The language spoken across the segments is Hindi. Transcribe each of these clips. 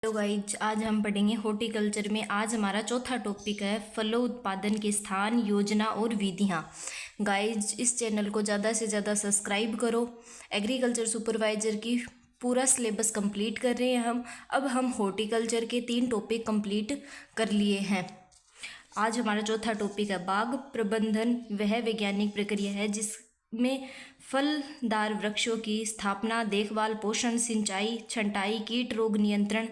हेलो गाइज, आज हम पढ़ेंगे हॉर्टिकल्चर में। आज हमारा चौथा टॉपिक है फलों उत्पादन के स्थान, योजना और विधियाँ। गाइज, इस चैनल को ज़्यादा से ज़्यादा सब्सक्राइब करो। एग्रीकल्चर सुपरवाइजर की पूरा सिलेबस कंप्लीट कर रहे हैं हम। अब हम हॉर्टिकल्चर के 3 टॉपिक कंप्लीट कर लिए हैं। आज हमारा चौथा टॉपिक है बाग प्रबंधन। वह वैज्ञानिक प्रक्रिया है जिसमें फलदार वृक्षों की स्थापना, देखभाल, पोषण, सिंचाई, छंटाई, कीट रोग नियंत्रण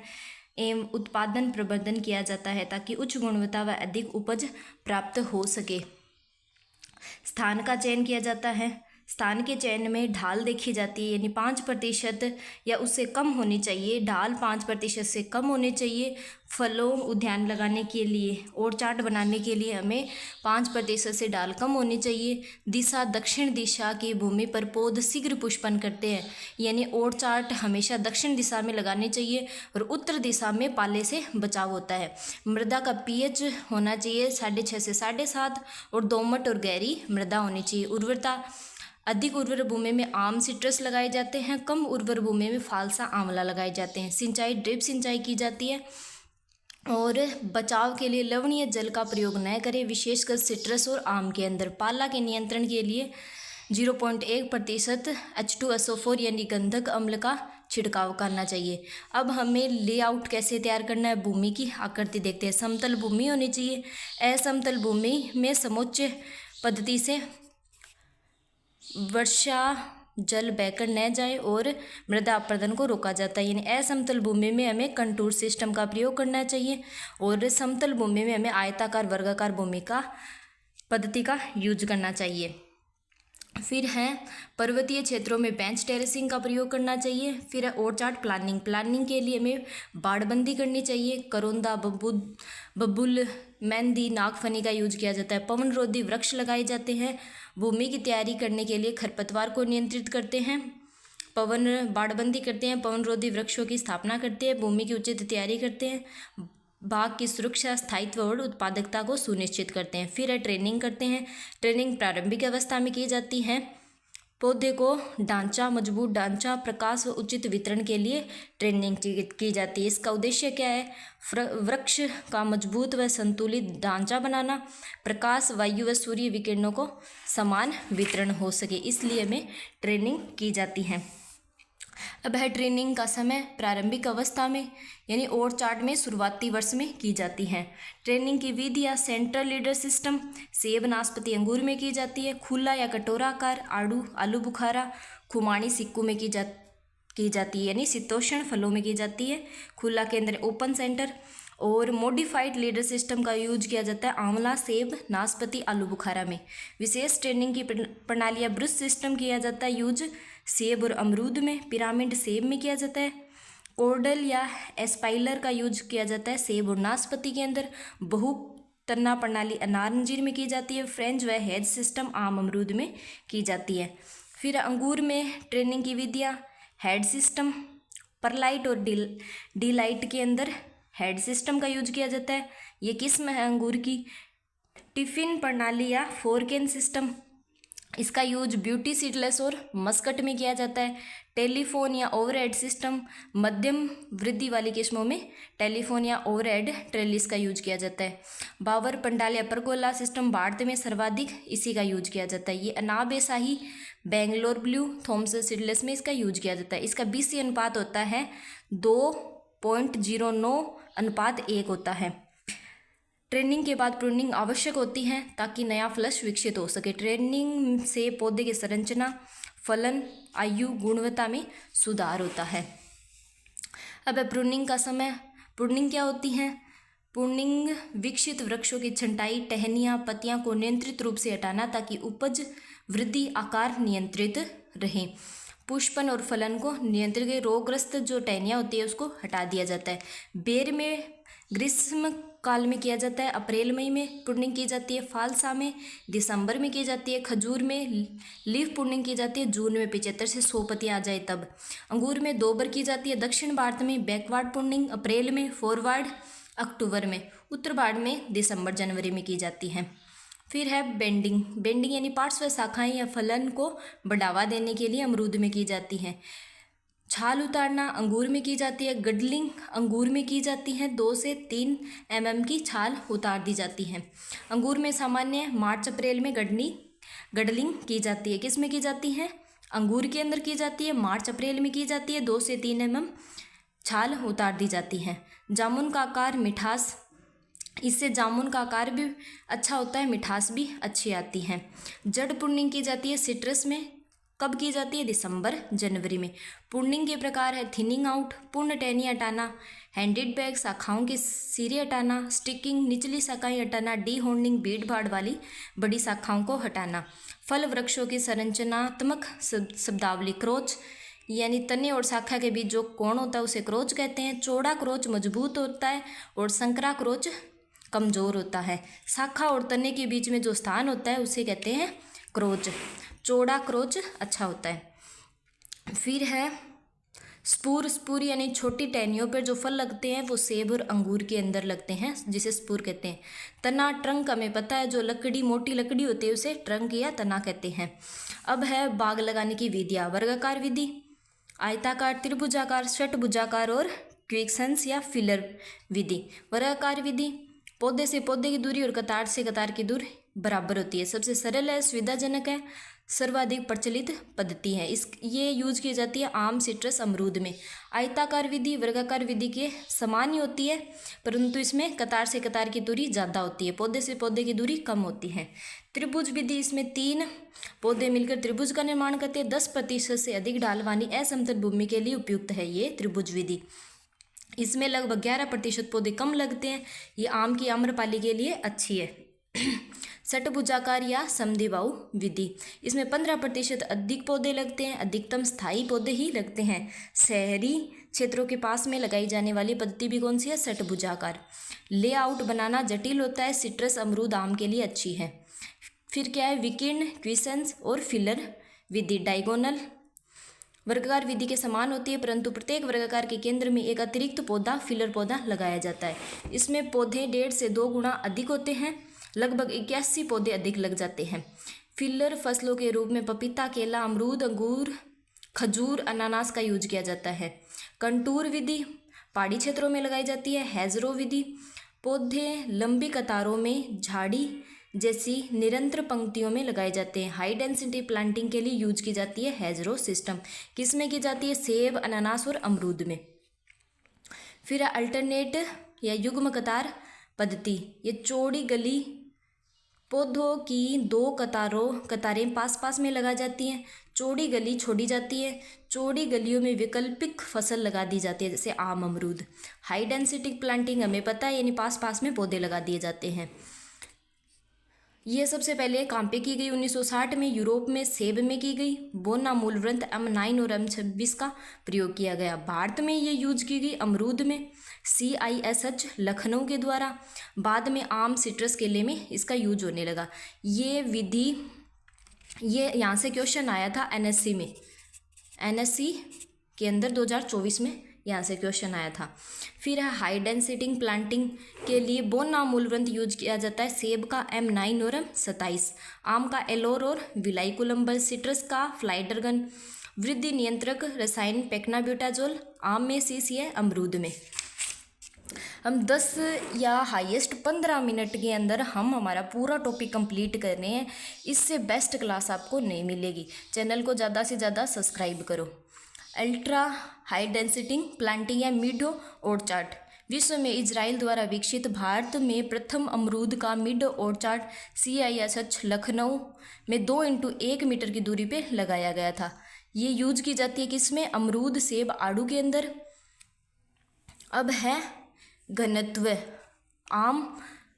एवं उत्पादन प्रबंधन किया जाता है ताकि उच्च गुणवत्ता व अधिक उपज प्राप्त हो सके। स्थान का चयन किया जाता है। स्थान के चयन में ढाल देखी जाती है, यानी 5% या उससे कम होनी चाहिए। ढाल 5% से कम होनी चाहिए। फलों उद्यान लगाने के लिए और चार्ट बनाने के लिए हमें 5% से ढाल कम होनी चाहिए। दिशा, दक्षिण दिशा की भूमि पर पौध शीघ्र पुष्पन करते हैं, यानी और चार्ट हमेशा दक्षिण दिशा में लगाने चाहिए और उत्तर दिशा में पाले से बचाव होता है। मृदा का पीएच होना चाहिए 6.5 से 7.5 और दोमट और गहरी मृदा होनी चाहिए। उर्वरता, अधिक उर्वर भूमि में आम, सिट्रस लगाए जाते हैं। कम उर्वर भूमि में फालसा, आंवला लगाए जाते हैं। सिंचाई, ड्रिप सिंचाई की जाती है। और बचाव के लिए लवणीय जल का प्रयोग न करें, विशेषकर सिट्रस और आम के अंदर। पाला के नियंत्रण के लिए 0.1% H2SO4 यानी गंधक अम्ल का छिड़काव करना चाहिए। अब हमें लेआउट कैसे तैयार करना है, भूमि की आकृति देखते हैं। समतल भूमि होनी चाहिए। असमतल भूमि में समोच्च पद्धति से वर्षा जल बहकर न जाए और मृदा अपरदन को रोका जाता है। यानी असमतल भूमि में हमें कंटूर सिस्टम का प्रयोग करना चाहिए और समतल भूमि में हमें आयताकार वर्गाकार भूमि का पद्धति का यूज करना चाहिए। फिर है पर्वतीय क्षेत्रों में बेंच टेरेसिंग का प्रयोग करना चाहिए। फिर है और चार्ट प्लानिंग के लिए हमें बाड़बंदी करनी चाहिए। करोंदा, बबुल, मेहंदी, नागफनी का यूज किया जाता है। पवन रोधी वृक्ष लगाए जाते हैं। भूमि की तैयारी करने के लिए खरपतवार को नियंत्रित करते हैं। बाड़बंदी करते हैं, पवन रोधी वृक्षों की स्थापना करते हैं, भूमि की उचित तैयारी करते हैं, बाग की सुरक्षा, स्थायित्व और उत्पादकता को सुनिश्चित करते हैं। फिर है ट्रेनिंग करते हैं। ट्रेनिंग प्रारंभिक अवस्था में की जाती है। पौधे को ढांचा, मजबूत ढांचा, प्रकाश व उचित वितरण के लिए ट्रेनिंग की जाती है। इसका उद्देश्य क्या है? वृक्ष का मजबूत व संतुलित ढांचा बनाना, प्रकाश, वायु व सूर्य विकिरणों को समान वितरण हो सके, इसलिए हमें ट्रेनिंग की जाती है। अब है ट्रेनिंग का समय। प्रारंभिक अवस्था में यानी और चार्ट में शुरुआती वर्ष में की जाती है। ट्रेनिंग की विधियाँ सेंट्रल लीडर सिस्टम, सेब, नाशपाती, अंगूर में की जाती है। खुला या कटोराकार, आलू बुखारा, खुमानी, सिक्कू में की जाती है, यानी शीतोष्ण फलों में की जाती है। खुला के अंदर ओपन सेंटर। और मॉडिफाइड लीडर सिस्टम का यूज किया जाता है आंवला, सेब, नाशपाती, आलू बुखारा में। विशेष ट्रेनिंग की प्रणालियाँ ब्रुश सिस्टम किया जाता है यूज सेब और अमरूद में। पिरामिड सेब में किया जाता है। कोर्डल या एस्पाइलर का यूज किया जाता है सेब और नाशपाती के अंदर। बहु तना प्रणाली अनार, अंजीर में की जाती है। फ्रेंच व हेज सिस्टम आम, अमरूद में की जाती है। फिर अंगूर में ट्रेनिंग की विधियाँ हेड सिस्टम, परलाइट और डीलाइट के अंदर हेड सिस्टम का यूज किया जाता है। ये किस्म है अंगूर की। टिफिन प्रणाली या फोरकेन सिस्टम, इसका यूज ब्यूटी सीडलेस और मस्कट में किया जाता है। टेलीफोन या ओवरहेड सिस्टम, मध्यम वृद्धि वाली किस्मों में टेलीफोन या ओवरहेड ट्रेलिस का यूज किया जाता है। बावर पंडाल या परगोला सिस्टम भारत में सर्वाधिक इसी का यूज किया जाता है। ये अनाब ए शाही, बेंगलोर ब्लू, थॉमसन सीडलेस में इसका यूज किया जाता है। इसका 20 अनुपात होता है, 2.09:1 होता है। ट्रेनिंग के बाद प्रूनिंग आवश्यक होती है ताकि नया फ्लश विकसित हो सके। ट्रेनिंग से पौधे की संरचना, फलन, आयु, गुणवत्ता में सुधार होता है। अब है प्रूनिंग का समय। प्रूनिंग क्या होती है? प्रूनिंग विकसित वृक्षों की छंटाई, टहनियाँ, पत्तियाँ को नियंत्रित रूप से हटाना ताकि उपज, वृद्धि, आकार नियंत्रित रहे। पुष्पन और फलन को नियंत्रित कर रोगग्रस्त जो टहनियाँ होती है उसको हटा दिया जाता है। बेर में ग्रीष्म काल में किया जाता है, अप्रैल मई में प्रूनिंग की जाती है। फालसा में दिसंबर में की जाती है। खजूर में लीफ प्रूनिंग की जाती है जून में 75 से 100 पत्तियाँ आ जाए तब। अंगूर में 2 बार की जाती है। दक्षिण भारत में बैकवर्ड प्रूनिंग अप्रैल में, फॉरवर्ड अक्टूबर में। उत्तर भारत में दिसंबर जनवरी में की जाती है। फिर है बेंडिंग यानी पार्श्व शाखाएं या फलन को बढ़ावा देने के लिए अमरूद में की जाती है। छाल उतारना अंगूर में की जाती है। गडलिंग अंगूर में की जाती है। 2 से 3 mm की छाल उतार दी जाती है। अंगूर में सामान्य मार्च अप्रैल में गडलिंग की जाती है। किस में की जाती है? अंगूर के अंदर की जाती है, मार्च अप्रैल में की जाती है। 2 से 3 mm छाल उतार दी जाती है। जामुन का आकार मिठास, इससे जामुन का आकार भी अच्छा होता है, मिठास भी अच्छी आती है। जड़ प्रूनिंग की जाती है सिट्रस में। कब की जाती है? दिसंबर जनवरी में। प्रूनिंग के प्रकार है थिनिंग आउट, पूर्ण टहनी हटाना, हैंडेड बैग शाखाओं के सिरे हटाना, स्टिकिंग निचली शाखाएं हटाना, डी होर्निंग भीड़ भाड़ वाली बड़ी शाखाओं को हटाना। फल वृक्षों की संरचनात्मक शब्दावली क्रोच, यानी तने और शाखा के बीच जो कोण होता है उसे क्रोच कहते हैं। चौड़ा क्रोच मजबूत होता है और संकरा क्रोच कमजोर होता है। शाखा और तने के बीच में जो स्थान होता है उसे कहते हैं क्रोच। चौड़ा क्रोच अच्छा होता है। फिर है स्पूर यानी छोटी टहनियों पर जो फल लगते हैं वो सेब और अंगूर के अंदर लगते हैं, जिसे स्पूर कहते हैं। तना ट्रंक हमें पता है, जो लकड़ी मोटी लकड़ी होती है उसे ट्रंक या तना कहते हैं। अब है बाग लगाने की विधियाँ। वर्गाकार विधि, आयताकार, त्रिभुजाकार, षटभुजाकार और क्विक्सेंस या फिलर विधि। वर्गाकार विधि, पौधे से पौधे की दूरी और कतार से कतार की दूरी बराबर होती है। सबसे सरल है, सुविधाजनक है, सर्वाधिक प्रचलित पद्धति है। ये यूज की जाती है आम, सिट्रस, अमरूद में। आयताकार विधि वर्गाकार विधि के समान ही होती है, परंतु इसमें कतार से कतार की दूरी ज़्यादा होती है, पौधे से पौधे की दूरी कम होती है। त्रिभुज विधि, इसमें 3 पौधे मिलकर त्रिभुज का निर्माण करते हैं। 10% से अधिक ढाल वाली असमतल भूमि के लिए उपयुक्त है ये त्रिभुज विधि। इसमें लगभग 11% पौधे कम लगते हैं। ये आम की आम्रपाली के लिए अच्छी है। षटभुजाकार या समद्विबाहु विधि, इसमें 15% अधिक पौधे लगते हैं, अधिकतम स्थायी पौधे ही लगते हैं। शहरी क्षेत्रों के पास में लगाई जाने वाली पद्धति भी कौन सी है? षटभुजाकार। लेआउट बनाना जटिल होता है, सिट्रस, अमरूद, आम के लिए अच्छी है। फिर क्या है? विकीर्ण, क्विसेंस और फिलर विधि। डायगोनल वर्गाकार विधि के समान होती है, परंतु प्रत्येक वर्गाकार के केंद्र में एक अतिरिक्त पौधा, फिलर पौधा लगाया जाता है। इसमें पौधे 1.5 से 2 गुना अधिक होते हैं, लगभग 81 पौधे अधिक लग जाते हैं। फिलर फसलों के रूप में पपीता, केला, अमरूद, अंगूर, खजूर, अनानास का यूज किया जाता है। कंटूर विधि पहाड़ी क्षेत्रों में लगाई जाती है। हैजरो विधि, पौधे लंबी कतारों में झाड़ी जैसी निरंतर पंक्तियों में लगाए जाते हैं। हाई डेंसिटी प्लांटिंग के लिए यूज की जाती है हैजरो सिस्टम। किस में की जाती है? सेब, अनानास और अमरूद में। फिर अल्टरनेट या युग्म कतार पद्धति, ये चौड़ी गली पौधों की 2 कतारें पास पास में लगा जाती हैं, चौड़ी गली छोड़ी जाती है। चौड़ी गलियों में वैकल्पिक फसल लगा दी जाती है, जैसे आम, अमरूद। हाई डेंसिटी प्लांटिंग हमें पता है, यानी पास पास में पौधे लगा दिए जाते हैं। ये सबसे पहले कहाँ पे की गई? 1960 में यूरोप में सेब में की गई। बोना मूल वृंत M9 और M26 का प्रयोग किया गया। भारत में ये यूज की गई अमरूद में CISH लखनऊ के द्वारा। बाद में आम, सिट्रस, केले में इसका यूज होने लगा। ये विधि, ये यहाँ से क्वेश्चन आया था NSC में, NSC के अंदर 2024 में यहाँ से क्वेश्चन आया था। फिर है हाई डेंसिटी प्लांटिंग के लिए बोना मूलवृंत यूज किया जाता है। सेब का M9 और M27, आम का एलोर और विलाइकुलम्बस, सिट्रस का फ्लाइडरगन। वृद्धि नियंत्रक रसायन पेक्नाब्यूटाजोल, आम में CC है, अमरूद में। हम 10 या हाईएस्ट 15 मिनट के अंदर हम हमारा पूरा टॉपिक कंप्लीट कर रहे हैं। इससे बेस्ट क्लास आपको नहीं मिलेगी। चैनल को ज़्यादा से ज़्यादा सब्सक्राइब करो। अल्ट्रा हाई डेंसिटी प्लांटिंग या मीडो ऑर्चार्ड, विश्व में इजराइल द्वारा विकसित, भारत में प्रथम अमरूद का मीडो ऑर्चार्ड CISH लखनऊ में 2x1 मीटर की दूरी पे लगाया गया था। ये यूज की जाती है किसमें? अमरूद, सेब, आड़ू के अंदर। अब है घनत्व।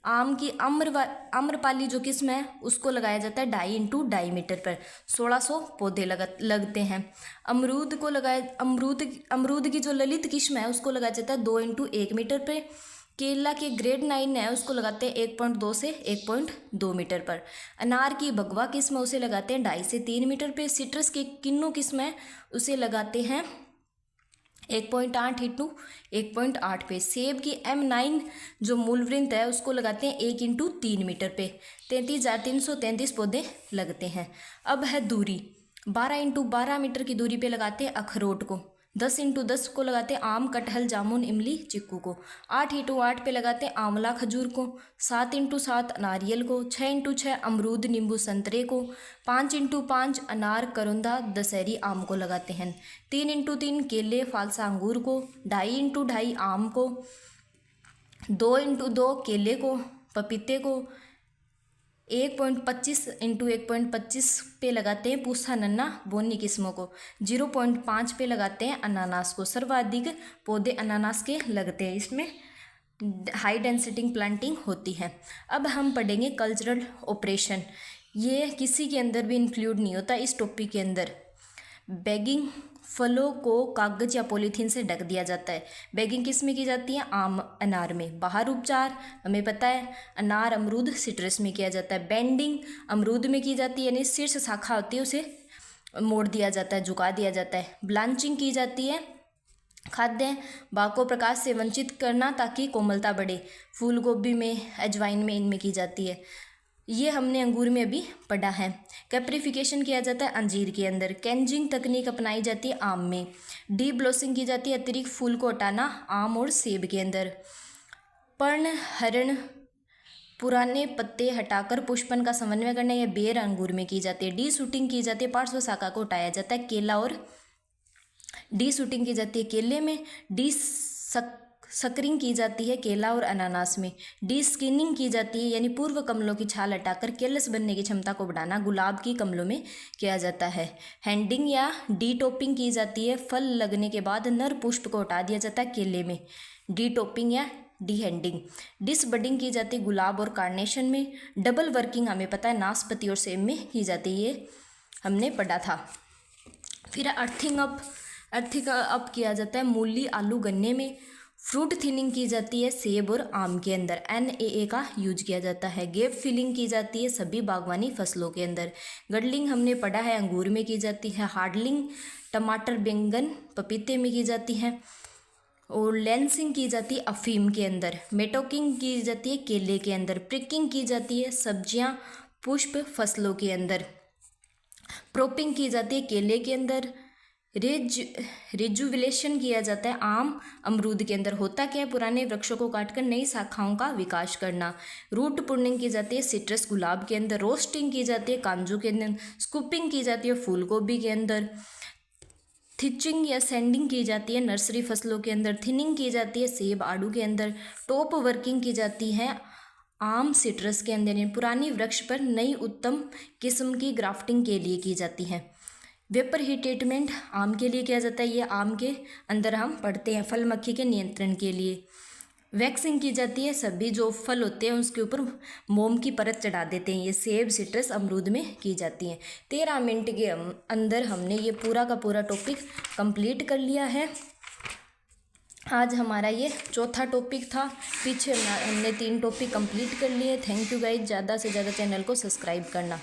आम की आम्रपाली जो किस्म है उसको लगाया जाता है 2.5 x 2.5 मीटर पर। 1600 पौधे लगते हैं। अमरूद की जो ललित किस्म है उसको लगाया जाता है 2 x 1 मीटर पर। केला के ग्रेड 9 है उसको लगाते हैं 1.2 से 1.2 मीटर पर। अनार की भगवा किस्म है उसे लगाते हैं 2.5 से 3 मीटर पे। सिट्रस की किन्नू किस्म है उसे लगाते हैं 1.8 x 1.8 पे। सेब की M9 जो मूलवृंत है उसको लगाते हैं 1 x 3 मीटर पे। 33,333 पौधे लगते हैं। अब है दूरी, 12 x 12 मीटर की दूरी पे लगाते हैं अखरोट को। 10 × 10 को लगाते हैं आम, कटहल, जामुन, इमली, चिक्कू को। 8 × 8 पे लगाते हैं आंवला, खजूर को। 7 × 7 नारियल को। 6 × 6 अमरूद, नींबू, संतरे को। 5 × 5 अनार, करोंदा, दशहरी आम को लगाते हैं। 3 × 3 केले, फालसा अंगूर को। 2.5 × 2.5 आम को। 2 × 2 केले को, पपीते को। 1.25 × 1.25 पे लगाते हैं पूसा, नन्ना, बोनी किस्मों को। 0.5 पे लगाते हैं अनानास को। सर्वाधिक पौधे अनानास के लगते हैं, इसमें हाई डेंसिटी प्लांटिंग होती है। अब हम पढ़ेंगे कल्चरल ऑपरेशन। ये किसी के अंदर भी इंक्लूड नहीं होता इस टॉपिक के अंदर। बैगिंग, फलों को कागज या पॉलीथीन से ढक दिया जाता है। बैगिंग किस में की जाती है? आम, अनार में। बाहर उपचार हमें पता है, अनार, अमरूद, सिट्रस में किया जाता है। बेंडिंग अमरूद में की जाती है, यानी शीर्ष शाखा होती है उसे मोड़ दिया जाता है, झुका दिया जाता है। ब्लांचिंग की जाती है, खाद्य भाग को प्रकाश से वंचित करना ताकि कोमलता बढ़े। फूल गोभी में, अजवाइन में, इनमें की जाती है। ये हमने अंगूर में अभी पढ़ा है। कैप्रिफिकेशन किया जाता है अंजीर के अंदर। कैंजिंग तकनीक अपनाई जाती है आम में। डी ब्लोसिंग की जाती है अतिरिक्त फूल को हटाना आम और सेब के अंदर। पर्णहरण पुराने पत्ते हटाकर पुष्पन का समन्वय करना या बेर अंगूर में की जाती है। डी शूटिंग की जाती है पार्श्व शाखा को हटाया जाता है केला और डी शूटिंग की जाती है केले में। डी सकरिंग की जाती है केला और अनानास में। डी स्किनिंग की जाती है, यानी पूर्व कमलों की छाल हटाकर केलस बनने की क्षमता को बढ़ाना गुलाब की कमलों में किया जाता है। हैंडिंग या डी टॉपिंग की जाती है, फल लगने के बाद नर पुष्प को हटा दिया जाता है केले में। डी टॉपिंग या डी हैंडिंग। डिसबडिंग की जाती है गुलाब और कार्नेशन में। डबल वर्किंग हमें पता है नाशपाती और सेब में की जाती है, ये हमने पढ़ा था। फिर अर्थिंग अप किया जाता है मूली, आलू, गन्ने में। फ्रूट थिनिंग की जाती है सेब और आम के अंदर। NAA का यूज किया जाता है। गैप फिलिंग की जाती है सभी बागवानी फसलों के अंदर। गडलिंग हमने पढ़ा है अंगूर में की जाती है। हार्डलिंग टमाटर, बैंगन, पपीते में की जाती है। और लेंसिंग की जाती है अफीम के अंदर। मेटोकिंग की जाती है केले के अंदर। प्रिकिंग की जाती है सब्जियां, पुष्प फसलों के अंदर। प्रोपिंग की जाती है केले के अंदर। रिजुविलेशन किया जाता है आम, अमरूद के अंदर। होता क्या है? पुराने वृक्षों को काटकर नई शाखाओं का विकास करना। रूट पुर्निंग की जाती है सिट्रस, गुलाब के अंदर। रोस्टिंग की जाती है कांजू के अंदर। स्कूपिंग की जाती है फूल गोभी के अंदर। थिचिंग या सैंडिंग की जाती है नर्सरी फसलों के अंदर। थिनिंग की जाती है सेब, आड़ू के अंदर। टॉप वर्किंग की जाती है आम, सिट्रस के अंदर। पुरानी वृक्ष पर नई उत्तम किस्म की ग्राफ्टिंग के लिए की जाती है। वेपर हीट ट्रीटमेंट आम के लिए किया जाता है, ये आम के अंदर हम पढ़ते हैं फल मक्खी के नियंत्रण के लिए। वैक्सिंग की जाती है सभी जो फल होते हैं उसके ऊपर मोम की परत चढ़ा देते हैं, ये सेब, सिट्रस, अमरूद में की जाती हैं। 13 मिनट के अंदर हमने ये पूरा का पूरा टॉपिक कंप्लीट कर लिया है। आज हमारा ये चौथा टॉपिक था, पीछे हमने 3 टॉपिक कंप्लीट कर लिए। थैंक यू गाइज, ज़्यादा से ज़्यादा चैनल को सब्सक्राइब करना।